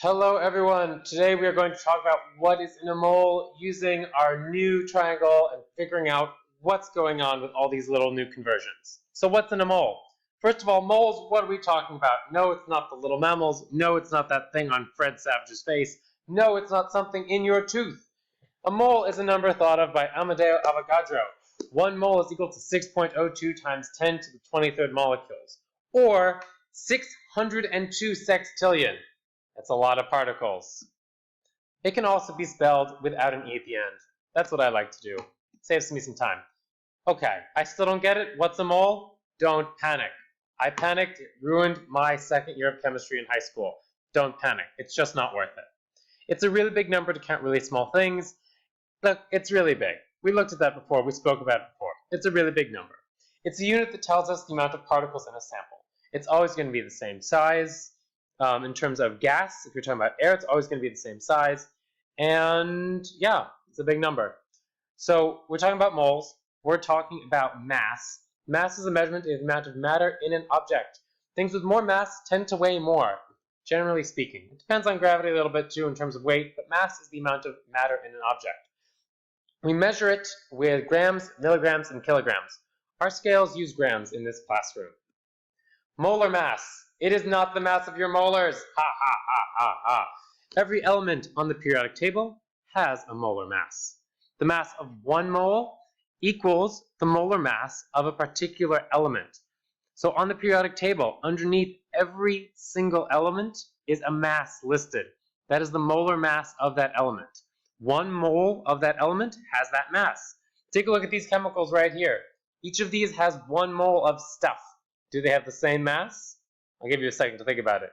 Hello everyone, today we are going to talk about what is in a mole using our new triangle and figuring out what's going on with all these little new conversions. So what's in a mole? First of all, moles, what are we talking about? No, it's not the little mammals. No, it's not that thing on Fred Savage's face. No, it's not something in your tooth. A mole is a number thought of by Amadeo Avogadro. 1 mole is equal to 6.02 times 10 to the 23rd molecules, or 602 sextillion. That's a lot of particles. It can also be spelled without an E at the end. That's what I like to do. Saves me some time. Okay, I still don't get it. What's a mole? Don't panic. I panicked. It ruined my second year of chemistry in high school. Don't panic. It's just not worth it. It's a really big number to count really small things. Look, it's really big. We looked at that before. We spoke about it before. It's a really big number. It's a unit that tells us the amount of particles in a sample. It's always going to be the same size. In terms of gas, if you're talking about air, it's always going to be the same size. And yeah, it's a big number. So we're talking about moles. We're talking about mass. Mass is a measurement of the amount of matter in an object. Things with more mass tend to weigh more, generally speaking. It depends on gravity a little bit too in terms of weight, but mass is the amount of matter in an object. We measure it with grams, milligrams, and kilograms. Our scales use grams in this classroom. Molar mass. It is not the mass of your molars. Ha ha ha ha ha. Every element on the periodic table has a molar mass. The mass of 1 mole equals the molar mass of a particular element. So on the periodic table, underneath every single element is a mass listed. That is the molar mass of that element. 1 mole of that element has that mass. Take a look at these chemicals right here. Each of these has 1 mole of stuff. Do they have the same mass? I'll give you a second to think about it.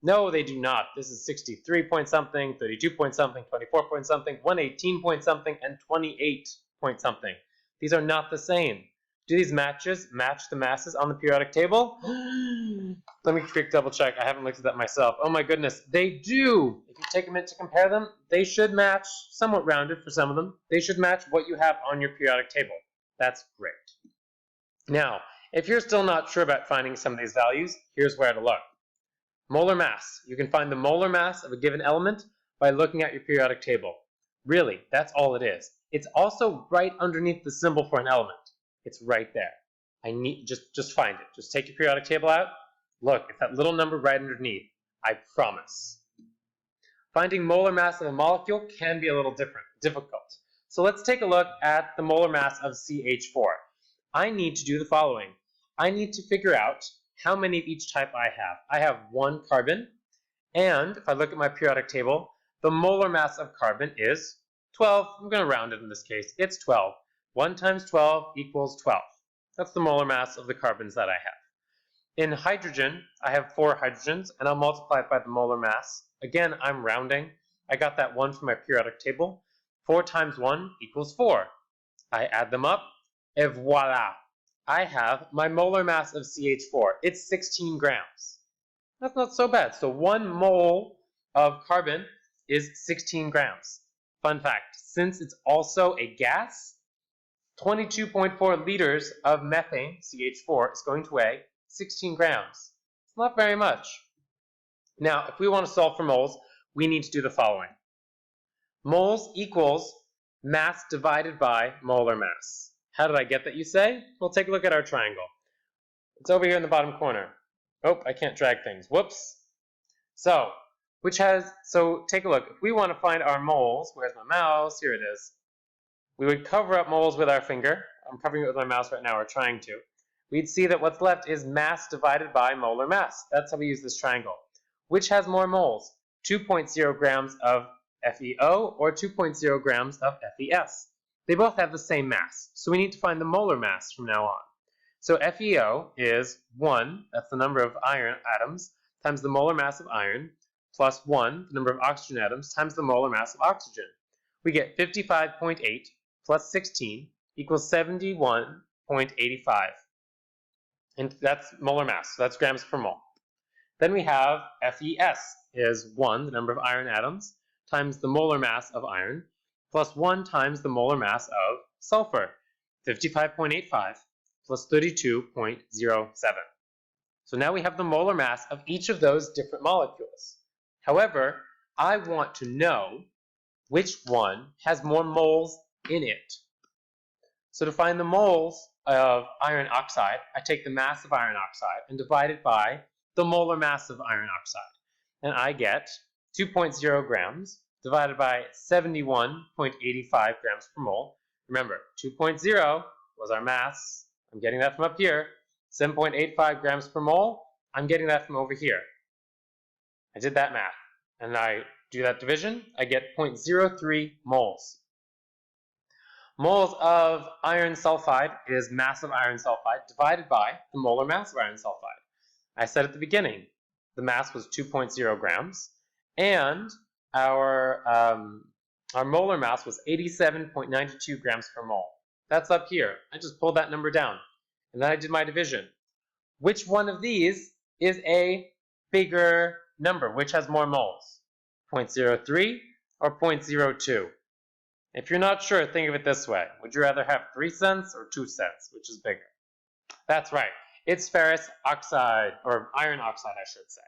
No, they do not. This is 63 point something, 32 point something, 24 point something, 118 point something, and 28 point something. These are not the same. Do these matches match the masses on the periodic table? Let me quick double check. I haven't looked at that myself. Oh my goodness, they do. If you take a minute to compare them, they should match, somewhat rounded for some of them. They should match what you have on your periodic table. That's great. Now, if you're still not sure about finding some of these values, here's where to look. Molar mass. You can find the molar mass of a given element by looking at your periodic table. Really, that's all it is. It's also right underneath the symbol for an element. It's right there. Just find it. Just take your periodic table out. Look, it's that little number right underneath. I promise. Finding molar mass of a molecule can be a little difficult. So let's take a look at the molar mass of CH4. I need to do the following. I need to figure out how many of each type I have. I have 1 carbon, and if I look at my periodic table, the molar mass of carbon is 12. I'm going to round it in this case. It's 12. 1 times 12 equals 12. That's the molar mass of the carbons that I have. In hydrogen, I have 4 hydrogens, and I'll multiply it by the molar mass. Again, I'm rounding. I got that 1 from my periodic table. 4 times 1 equals 4. I add them up, et voila. I have my molar mass of CH4. It's 16 grams. That's not so bad. So 1 mole of carbon is 16 grams. Fun fact, since it's also a gas, 22.4 liters of methane, CH4, is going to weigh 16 grams. It's not very much. Now, if we want to solve for moles, we need to do the following. Moles equals mass divided by molar mass. How did I get that, you say? Well, take a look at our triangle. It's over here in the bottom corner. Oh, I can't drag things. Whoops. So take a look. If we want to find our moles, where's my mouse? Here it is. We would cover up moles with our finger. I'm covering it with my mouse right now, or trying to. We'd see that what's left is mass divided by molar mass. That's how we use this triangle. Which has more moles? 2.0 grams of FeO or 2.0 grams of FeS? They both have the same mass, so we need to find the molar mass from now on. So FeO is 1, that's the number of iron atoms, times the molar mass of iron, plus 1, the number of oxygen atoms, times the molar mass of oxygen. We get 55.8 plus 16 equals 71.85. And that's molar mass, so that's grams per mole. Then we have FeS is 1, the number of iron atoms, times the molar mass of iron, plus 1 times the molar mass of sulfur, 55.85 plus 32.07. So now we have the molar mass of each of those different molecules. However, I want to know which one has more moles in it. So to find the moles of iron oxide, I take the mass of iron oxide and divide it by the molar mass of iron oxide. And I get 2.0 grams divided by 71.85 grams per mole. Remember, 2.0 was our mass. I'm getting that from up here. 7.85 grams per mole, I'm getting that from over here. I did that math, and I do that division, I get 0.03 moles. Moles of iron sulfide is mass of iron sulfide divided by the molar mass of iron sulfide. I said at the beginning, the mass was 2.0 grams, and our molar mass was 87.92 grams per mole. That's up here. I just pulled that number down, and then I did my division. Which one of these is a bigger number? Which has more moles? 0.03 or 0.02? If you're not sure, think of it this way. Would you rather have 3 cents or 2 cents? Which is bigger? That's right. It's ferrous oxide, or iron oxide, I should say.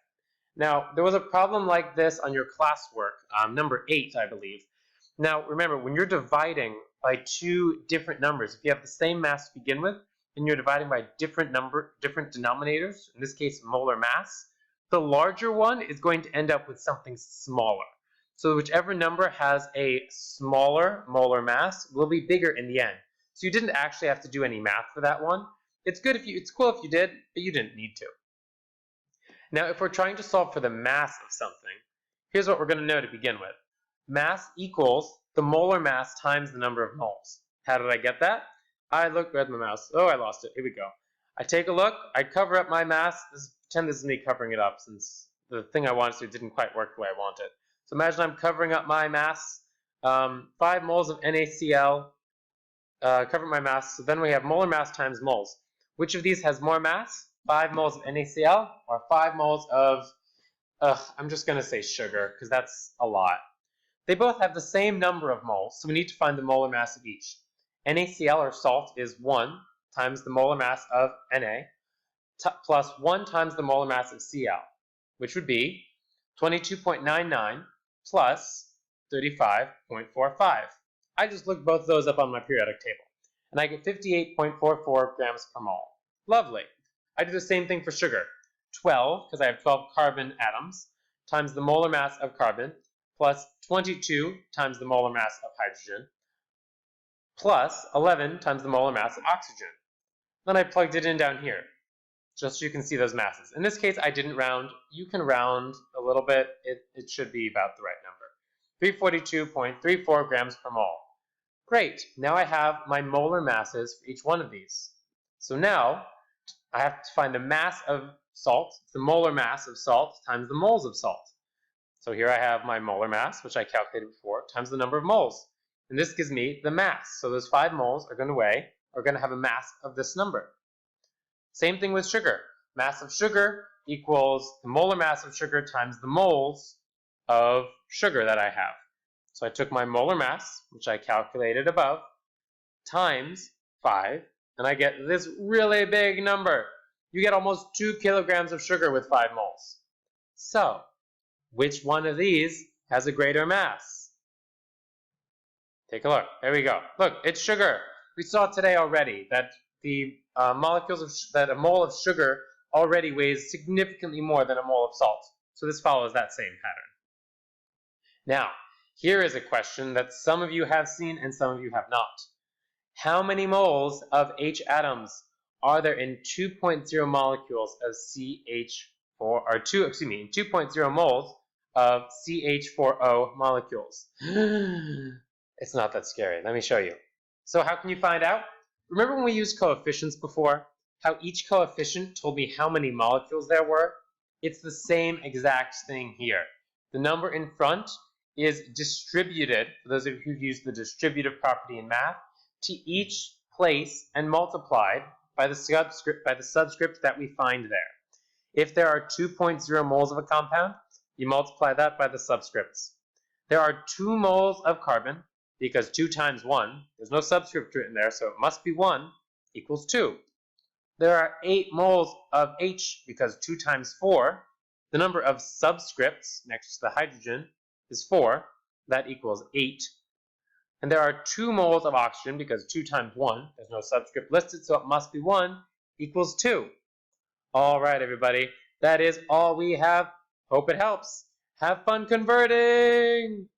Now, there was a problem like this on your classwork, number 8, I believe. Now, remember, when you're dividing by two different numbers, if you have the same mass to begin with, and you're dividing by different denominators, in this case, molar mass, the larger one is going to end up with something smaller. So whichever number has a smaller molar mass will be bigger in the end. So you didn't actually have to do any math for that one. It's cool if you did, but you didn't need to. Now, if we're trying to solve for the mass of something, here's what we're going to know to begin with. Mass equals the molar mass times the number of moles. How did I get that? I look at my mouse. Oh, I lost it. Here we go. I take a look. I cover up my mass. Pretend this is me covering it up since the thing I wanted to didn't quite work the way I wanted. So imagine I'm covering up my mass. 5 moles of NaCl. Cover my mass. So then we have molar mass times moles. Which of these has more mass? 5 moles of NaCl or 5 moles of, I'm just going to say sugar because that's a lot. They both have the same number of moles, so we need to find the molar mass of each. NaCl, or salt, is 1 times the molar mass of Na plus 1 times the molar mass of Cl, which would be 22.99 plus 35.45. I just looked both of those up on my periodic table, and I get 58.44 grams per mole. Lovely. I do the same thing for sugar. 12, because I have 12 carbon atoms, times the molar mass of carbon, plus 22 times the molar mass of hydrogen, plus 11 times the molar mass of oxygen. Then I plugged it in down here, just so you can see those masses. In this case, I didn't round. You can round a little bit. It should be about the right number. 342.34 grams per mole. Great. Now I have my molar masses for each one of these. So now I have to find the mass of salt, the molar mass of salt, times the moles of salt. So here I have my molar mass, which I calculated before, times the number of moles. And this gives me the mass. So those 5 moles are going to have a mass of this number. Same thing with sugar. Mass of sugar equals the molar mass of sugar times the moles of sugar that I have. So I took my molar mass, which I calculated above, times 5, and I get this really big number. You get almost 2 kilograms of sugar with 5 moles. So, which one of these has a greater mass? Take a look. There we go. Look, it's sugar. We saw today already that the that a mole of sugar already weighs significantly more than a mole of salt. So this follows that same pattern. Now, here is a question that some of you have seen and some of you have not. How many moles of H atoms are there in 2.0 molecules of CH4, or in 2.0 moles of CH4O molecules? It's not that scary. Let me show you. So how can you find out? Remember when we used coefficients before? How each coefficient told me how many molecules there were? It's the same exact thing here. The number in front is distributed, for those of you who've used the distributive property in math, to each place and multiplied by the subscript that we find there. If there are 2.0 moles of a compound, you multiply that by the subscripts. There are 2 moles of carbon, because 2 times 1, there's no subscript written there, so it must be 1 equals 2. There are 8 moles of H, because 2 times 4 The number of subscripts next to the hydrogen is 4. That equals 8. And there are 2 moles of oxygen because 2 times 1, there's no subscript listed, so it must be 1, equals 2. All right, everybody. That is all we have. Hope it helps. Have fun converting!